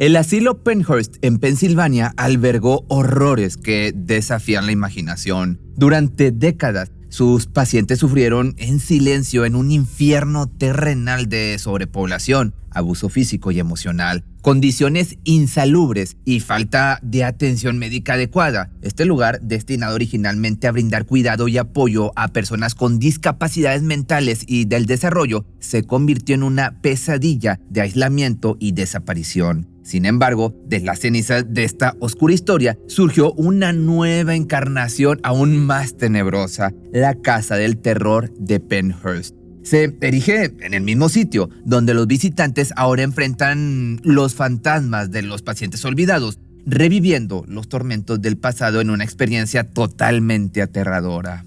El asilo Penhurst en Pensilvania albergó horrores que desafían la imaginación. Durante décadas, sus pacientes sufrieron en silencio en un infierno terrenal de sobrepoblación, abuso físico y emocional, condiciones insalubres y falta de atención médica adecuada. Este lugar, destinado originalmente a brindar cuidado y apoyo a personas con discapacidades mentales y del desarrollo, se convirtió en una pesadilla de aislamiento y desaparición. Sin embargo, de las cenizas de esta oscura historia surgió una nueva encarnación aún más tenebrosa, la Casa del Terror de Penhurst. Se erige en el mismo sitio donde los visitantes ahora enfrentan los fantasmas de los pacientes olvidados, reviviendo los tormentos del pasado en una experiencia totalmente aterradora.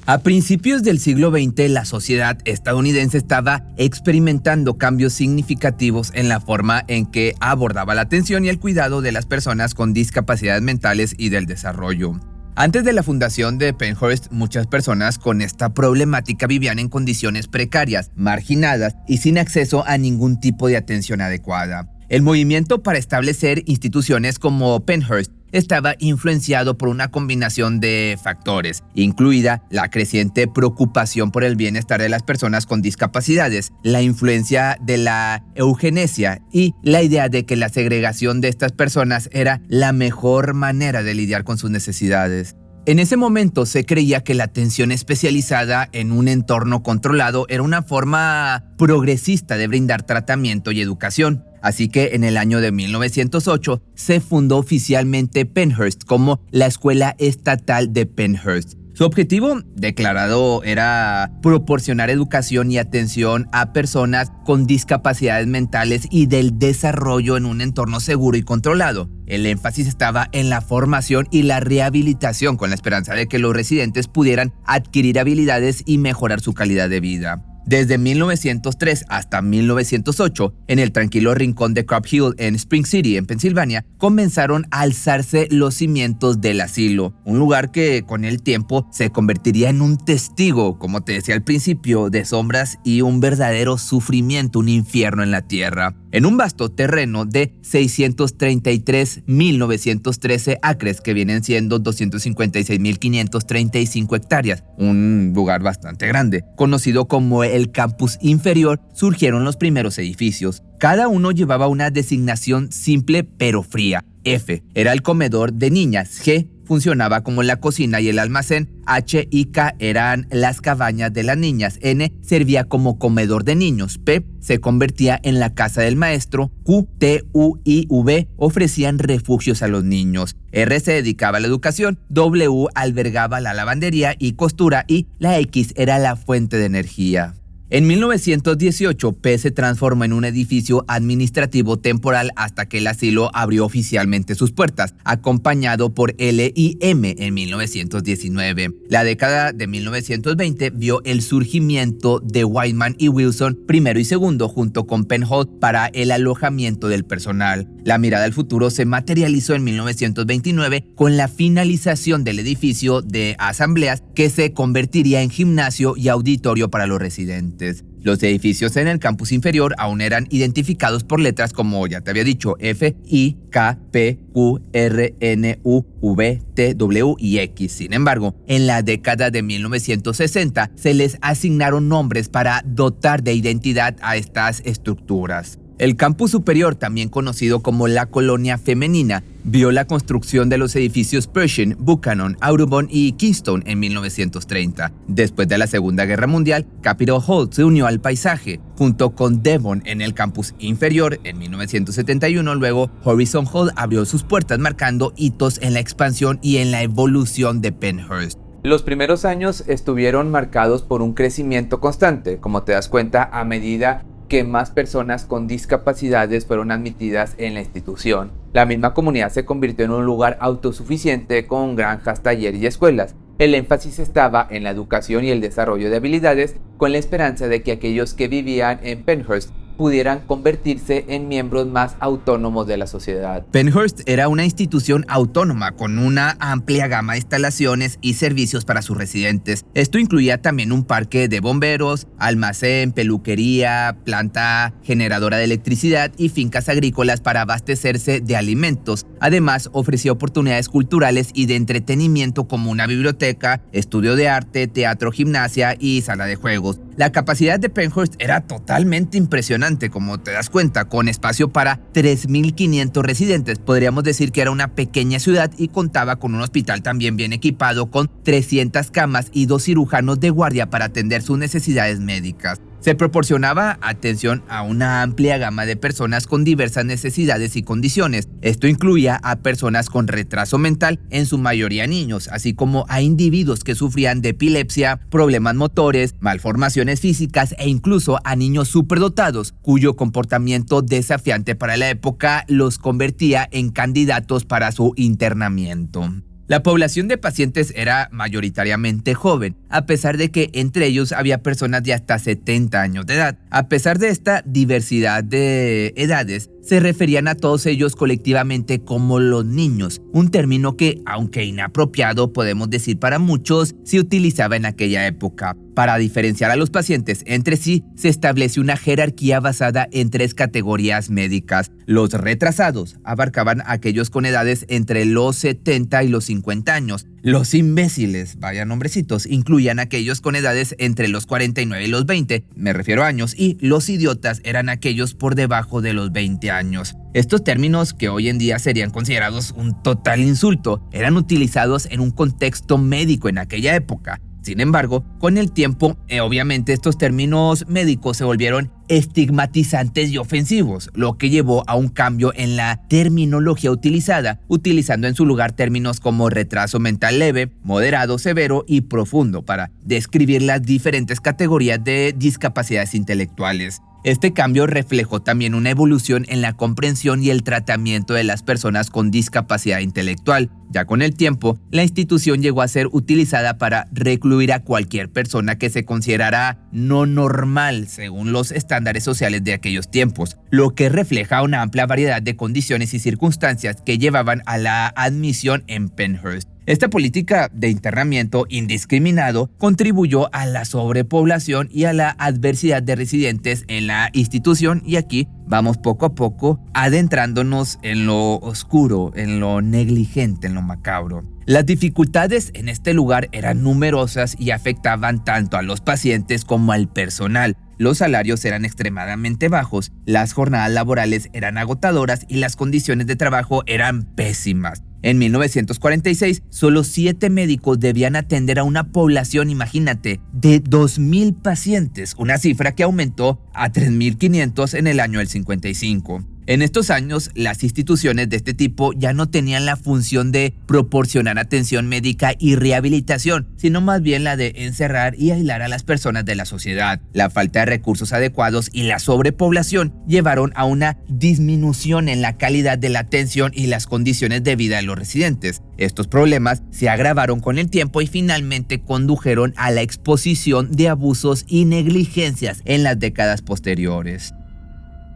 A principios del siglo XX, la sociedad estadounidense estaba experimentando cambios significativos en la forma en que abordaba la atención y el cuidado de las personas con discapacidades mentales y del desarrollo. Antes de la fundación de Penhurst, muchas personas con esta problemática vivían en condiciones precarias, marginadas y sin acceso a ningún tipo de atención adecuada. El movimiento para establecer instituciones como Penhurst estaba influenciado por una combinación de factores, incluida la creciente preocupación por el bienestar de las personas con discapacidades, la influencia de la eugenesia y la idea de que la segregación de estas personas era la mejor manera de lidiar con sus necesidades. En ese momento se creía que la atención especializada en un entorno controlado era una forma progresista de brindar tratamiento y educación. Así que en el año de 1908 se fundó oficialmente Penhurst como la Escuela Estatal de Penhurst. Su objetivo declarado era proporcionar educación y atención a personas con discapacidades mentales y del desarrollo en un entorno seguro y controlado. El énfasis estaba en la formación y la rehabilitación con la esperanza de que los residentes pudieran adquirir habilidades y mejorar su calidad de vida. Desde 1903 hasta 1908, en el tranquilo rincón de Crop Hill en Spring City, en Pensilvania, comenzaron a alzarse los cimientos del asilo, un lugar que con el tiempo se convertiría en un testigo, como te decía al principio, de sombras y un verdadero sufrimiento, un infierno en la tierra. En un vasto terreno de 633.913 acres, que vienen siendo 256.535 hectáreas, un lugar bastante grande, conocido como el campus inferior, surgieron los primeros edificios. Cada uno llevaba una designación simple pero fría. F era el comedor de niñas, G funcionaba como la cocina y el almacén, H y K eran las cabañas de las niñas, N servía como comedor de niños, P se convertía en la casa del maestro, Q, T, U y V ofrecían refugios a los niños, R se dedicaba a la educación, W albergaba la lavandería y costura y la X era la fuente de energía. En 1918, P se transformó en un edificio administrativo temporal hasta que el asilo abrió oficialmente sus puertas, acompañado por L y M en 1919. La década de 1920 vio el surgimiento de Whiteman y Wilson primero y segundo junto con Penhurst para el alojamiento del personal. La mirada al futuro se materializó en 1929 con la finalización del edificio de asambleas que se convertiría en gimnasio y auditorio para los residentes. Los edificios en el campus inferior aún eran identificados por letras como ya te había dicho, F, I, K, P, Q, R, N, U, V, T, W y X. Sin embargo, en la década de 1960 se les asignaron nombres para dotar de identidad a estas estructuras. El campus superior, también conocido como la colonia femenina, vio la construcción de los edificios Pershing, Buchanan, Audubon y Keystone en 1930. Después de la Segunda Guerra Mundial, Capitol Hall se unió al paisaje, junto con Devon en el campus inferior en 1971. Luego, Horizon Hall abrió sus puertas marcando hitos en la expansión y en la evolución de Penhurst. Los primeros años estuvieron marcados por un crecimiento constante, como te das cuenta a medida que más personas con discapacidades fueron admitidas en la institución. La misma comunidad se convirtió en un lugar autosuficiente con granjas, talleres y escuelas. El énfasis estaba en la educación y el desarrollo de habilidades, con la esperanza de que aquellos que vivían en Penhurst pudieran convertirse en miembros más autónomos de la sociedad. Pennhurst era una institución autónoma con una amplia gama de instalaciones y servicios para sus residentes. Esto incluía también un parque de bomberos, almacén, peluquería, planta generadora de electricidad y fincas agrícolas para abastecerse de alimentos. Además, ofrecía oportunidades culturales y de entretenimiento como una biblioteca, estudio de arte, teatro, gimnasia y sala de juegos. La capacidad de Pennhurst era totalmente impresionante, como te das cuenta, con espacio para 3.500 residentes. Podríamos decir que era una pequeña ciudad y contaba con un hospital también bien equipado con 300 camas y 2 cirujanos de guardia para atender sus necesidades médicas. Se proporcionaba atención a una amplia gama de personas con diversas necesidades y condiciones. Esto incluía a personas con retraso mental, en su mayoría niños, así como a individuos que sufrían de epilepsia, problemas motores, malformaciones físicas e incluso a niños superdotados, cuyo comportamiento desafiante para la época los convertía en candidatos para su internamiento. La población de pacientes era mayoritariamente joven, a pesar de que entre ellos había personas de hasta 70 años de edad. A pesar de esta diversidad de edades, se referían a todos ellos colectivamente como los niños, un término que, aunque inapropiado, podemos decir para muchos, se utilizaba en aquella época. Para diferenciar a los pacientes entre sí, se establece una jerarquía basada en 3 categorías médicas. Los retrasados abarcaban a aquellos con edades entre los 70 y los 50 años. Los imbéciles, vaya nombrecitos, incluían a aquellos con edades entre los 49 y los 20, me refiero a años, y los idiotas eran aquellos por debajo de los 20 años. Estos términos, que hoy en día serían considerados un total insulto, eran utilizados en un contexto médico en aquella época. Sin embargo, con el tiempo, obviamente estos términos médicos se volvieron estigmatizantes y ofensivos, lo que llevó a un cambio en la terminología utilizada, utilizando en su lugar términos como retraso mental leve, moderado, severo y profundo para describir las diferentes categorías de discapacidades intelectuales. Este cambio reflejó también una evolución en la comprensión y el tratamiento de las personas con discapacidad intelectual. Ya con el tiempo, la institución llegó a ser utilizada para recluir a cualquier persona que se considerara no normal según los estándares sociales de aquellos tiempos, lo que refleja una amplia variedad de condiciones y circunstancias que llevaban a la admisión en Pennhurst. Esta política de internamiento indiscriminado contribuyó a la sobrepoblación y a la adversidad de residentes en la institución, y aquí vamos poco a poco adentrándonos en lo oscuro, en lo negligente, en lo macabro. Las dificultades en este lugar eran numerosas y afectaban tanto a los pacientes como al personal. Los salarios eran extremadamente bajos, las jornadas laborales eran agotadoras y las condiciones de trabajo eran pésimas. En 1946, solo 7 médicos debían atender a una población, imagínate, de 2.000 pacientes, una cifra que aumentó a 3.500 en el año del 55. En estos años, las instituciones de este tipo ya no tenían la función de proporcionar atención médica y rehabilitación, sino más bien la de encerrar y aislar a las personas de la sociedad. La falta de recursos adecuados y la sobrepoblación llevaron a una disminución en la calidad de la atención y las condiciones de vida de los residentes. Estos problemas se agravaron con el tiempo y finalmente condujeron a la exposición de abusos y negligencias en las décadas posteriores.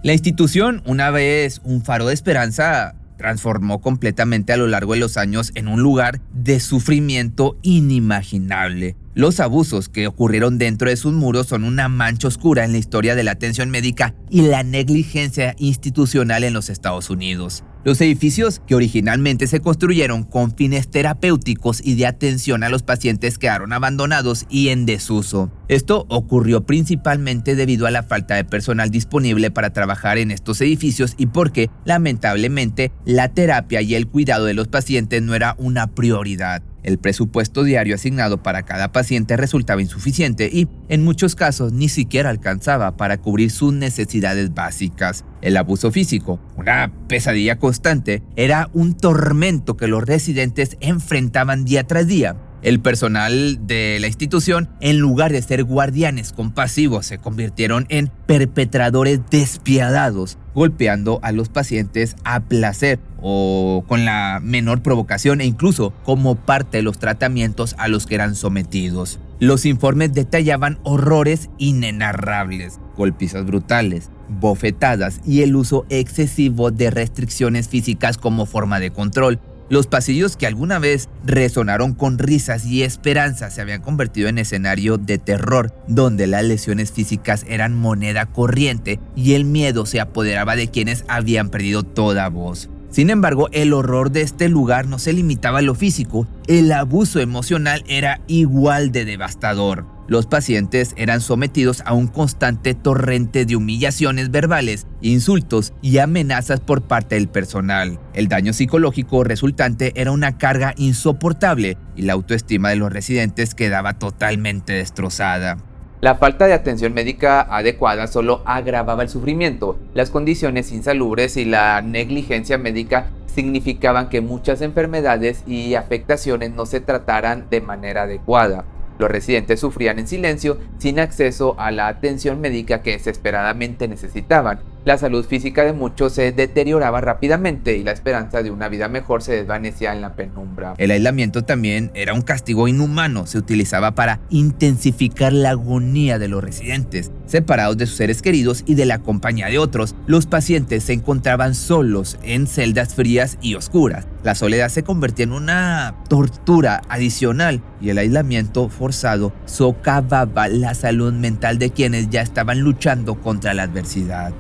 La institución, una vez un faro de esperanza, transformó completamente a lo largo de los años en un lugar de sufrimiento inimaginable. Los abusos que ocurrieron dentro de sus muros son una mancha oscura en la historia de la atención médica y la negligencia institucional en los Estados Unidos. Los edificios que originalmente se construyeron con fines terapéuticos y de atención a los pacientes quedaron abandonados y en desuso. Esto ocurrió principalmente debido a la falta de personal disponible para trabajar en estos edificios y porque, lamentablemente, la terapia y el cuidado de los pacientes no era una prioridad. El presupuesto diario asignado para cada paciente resultaba insuficiente y, en muchos casos, ni siquiera alcanzaba para cubrir sus necesidades básicas. El abuso físico, una pesadilla constante, era un tormento que los residentes enfrentaban día tras día. El personal de la institución, en lugar de ser guardianes compasivos, se convirtieron en perpetradores despiadados, golpeando a los pacientes a placer o con la menor provocación e incluso como parte de los tratamientos a los que eran sometidos. Los informes detallaban horrores inenarrables, golpizas brutales, bofetadas y el uso excesivo de restricciones físicas como forma de control. Los pasillos que alguna vez resonaron con risas y esperanzas se habían convertido en escenario de terror, donde las lesiones físicas eran moneda corriente y el miedo se apoderaba de quienes habían perdido toda voz. Sin embargo, el horror de este lugar no se limitaba a lo físico, el abuso emocional era igual de devastador. Los pacientes eran sometidos a un constante torrente de humillaciones verbales, insultos y amenazas por parte del personal. El daño psicológico resultante era una carga insoportable y la autoestima de los residentes quedaba totalmente destrozada. La falta de atención médica adecuada solo agravaba el sufrimiento. Las condiciones insalubres y la negligencia médica significaban que muchas enfermedades y afectaciones no se trataran de manera adecuada. Los residentes sufrían en silencio, sin acceso a la atención médica que desesperadamente necesitaban. La salud física de muchos se deterioraba rápidamente y la esperanza de una vida mejor se desvanecía en la penumbra. El aislamiento también era un castigo inhumano, se utilizaba para intensificar la agonía de los residentes. Separados de sus seres queridos y de la compañía de otros, los pacientes se encontraban solos en celdas frías y oscuras. La soledad se convertía en una tortura adicional y el aislamiento forzado socavaba la salud mental de quienes ya estaban luchando contra la adversidad.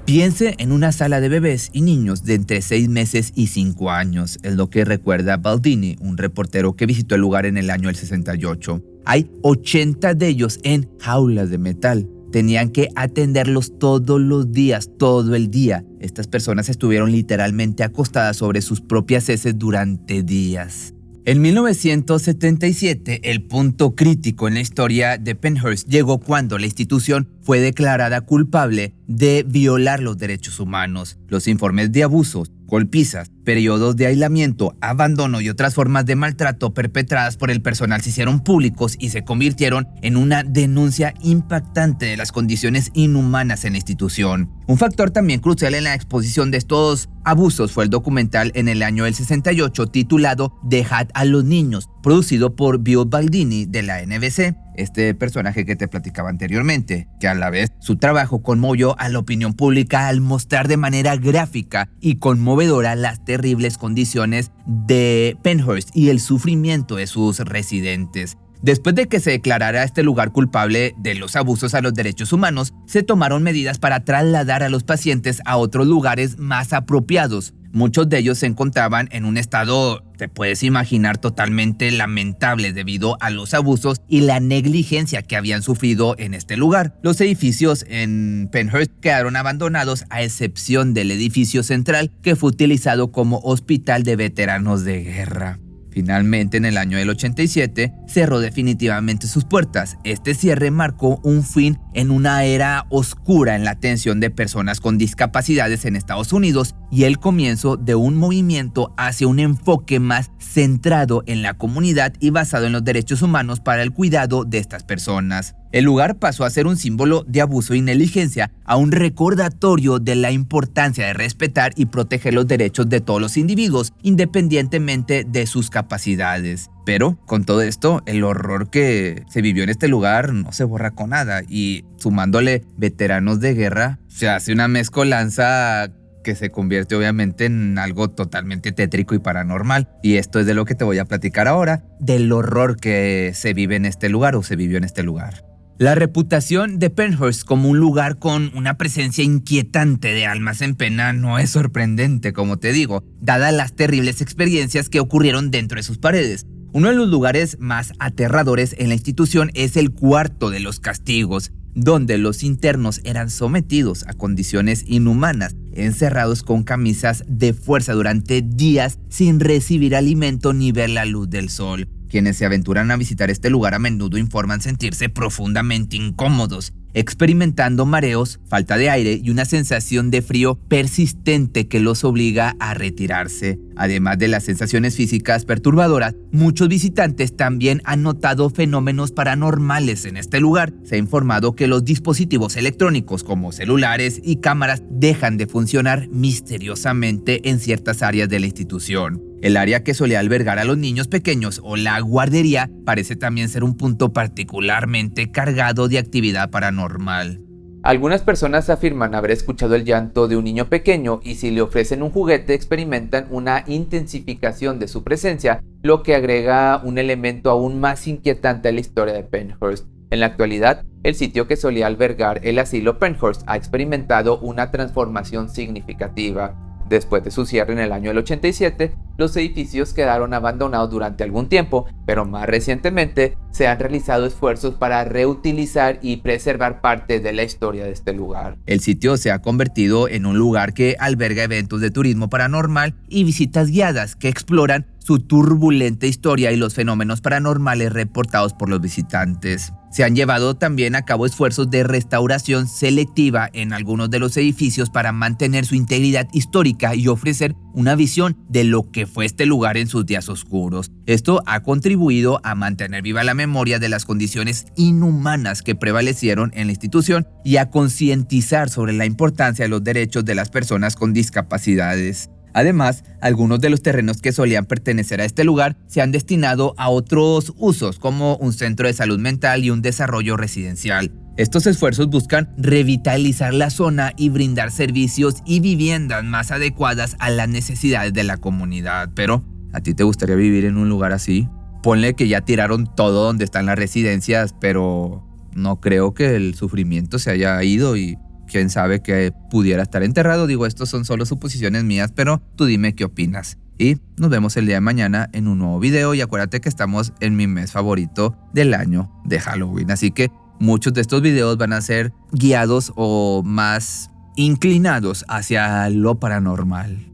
Piense en una sala de bebés y niños de entre 6 meses y 5 años, es lo que recuerda Baldini, un reportero que visitó el lugar en el año del 68. Hay 80 de ellos en jaulas de metal. Tenían que atenderlos todos los días, todo el día. Estas personas estuvieron literalmente acostadas sobre sus propias heces durante días. En 1977, el punto crítico en la historia de Pennhurst llegó cuando la institución fue declarada culpable de violar los derechos humanos. Los informes de abusos, golpizas, periodos de aislamiento, abandono y otras formas de maltrato perpetradas por el personal se hicieron públicos y se convirtieron en una denuncia impactante de las condiciones inhumanas en la institución. Un factor también crucial en la exposición de estos abusos fue el documental en el año del 68 titulado Dejad a los niños, producido por Bill Baldini de la NBC. Este personaje que te platicaba anteriormente, que a la vez su trabajo conmovió a la opinión pública al mostrar de manera gráfica y conmovedora las terribles condiciones de Pennhurst y el sufrimiento de sus residentes. Después de que se declarara este lugar culpable de los abusos a los derechos humanos, se tomaron medidas para trasladar a los pacientes a otros lugares más apropiados. Muchos de ellos se encontraban en un estado, te puedes imaginar, totalmente lamentable debido a los abusos y la negligencia que habían sufrido en este lugar. Los edificios en Pennhurst quedaron abandonados a excepción del edificio central que fue utilizado como hospital de veteranos de guerra. Finalmente, en el año del 87, cerró definitivamente sus puertas. Este cierre marcó un fin en una era oscura en la atención de personas con discapacidades en Estados Unidos y el comienzo de un movimiento hacia un enfoque más centrado en la comunidad y basado en los derechos humanos para el cuidado de estas personas. El lugar pasó a ser un símbolo de abuso y negligencia a un recordatorio de la importancia de respetar y proteger los derechos de todos los individuos, independientemente de sus capacidades. Pero, con todo esto, el horror que se vivió en este lugar no se borra con nada y sumándole veteranos de guerra, se hace una mezcolanza que se convierte obviamente en algo totalmente tétrico y paranormal. Y esto es de lo que te voy a platicar ahora, del horror que se vive en este lugar o se vivió en este lugar. La reputación de Pennhurst como un lugar con una presencia inquietante de almas en pena no es sorprendente, como te digo, dadas las terribles experiencias que ocurrieron dentro de sus paredes. Uno de los lugares más aterradores en la institución es el cuarto de los castigos, donde los internos eran sometidos a condiciones inhumanas, encerrados con camisas de fuerza durante días sin recibir alimento ni ver la luz del sol. Quienes se aventuran a visitar este lugar a menudo informan sentirse profundamente incómodos, experimentando mareos, falta de aire y una sensación de frío persistente que los obliga a retirarse. Además de las sensaciones físicas perturbadoras, muchos visitantes también han notado fenómenos paranormales en este lugar. Se ha informado que los dispositivos electrónicos como celulares y cámaras dejan de funcionar misteriosamente en ciertas áreas de la institución. El área que solía albergar a los niños pequeños o la guardería parece también ser un punto particularmente cargado de actividad paranormal. Algunas personas afirman haber escuchado el llanto de un niño pequeño y si le ofrecen un juguete experimentan una intensificación de su presencia, lo que agrega un elemento aún más inquietante a la historia de Penhurst. En la actualidad, el sitio que solía albergar el asilo Penhurst ha experimentado una transformación significativa. Después de su cierre en el año 87, los edificios quedaron abandonados durante algún tiempo, pero más recientemente se han realizado esfuerzos para reutilizar y preservar parte de la historia de este lugar. El sitio se ha convertido en un lugar que alberga eventos de turismo paranormal y visitas guiadas que exploran su turbulenta historia y los fenómenos paranormales reportados por los visitantes. Se han llevado también a cabo esfuerzos de restauración selectiva en algunos de los edificios para mantener su integridad histórica y ofrecer una visión de lo que fue este lugar en sus días oscuros. Esto ha contribuido a mantener viva la memoria de las condiciones inhumanas que prevalecieron en la institución y a concientizar sobre la importancia de los derechos de las personas con discapacidades. Además, algunos de los terrenos que solían pertenecer a este lugar se han destinado a otros usos, como un centro de salud mental y un desarrollo residencial. Estos esfuerzos buscan revitalizar la zona y brindar servicios y viviendas más adecuadas a las necesidades de la comunidad. Pero, ¿a ti te gustaría vivir en un lugar así? Ponle que ya tiraron todo donde están las residencias, pero no creo que el sufrimiento se haya ido y quién sabe que pudiera estar enterrado. Digo, estos son solo suposiciones mías, pero tú dime qué opinas. Y nos vemos el día de mañana en un nuevo video y acuérdate que estamos en mi mes favorito del año de Halloween. Así que muchos de estos videos van a ser guiados o más inclinados hacia lo paranormal.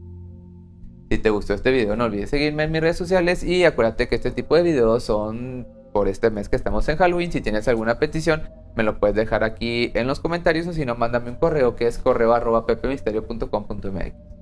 Si te gustó este video no olvides seguirme en mis redes sociales y acuérdate que este tipo de videos son por este mes que estamos en Halloween. Si tienes alguna petición me lo puedes dejar aquí en los comentarios o si no mándame un correo que es correo@pepemisterio.com.mx.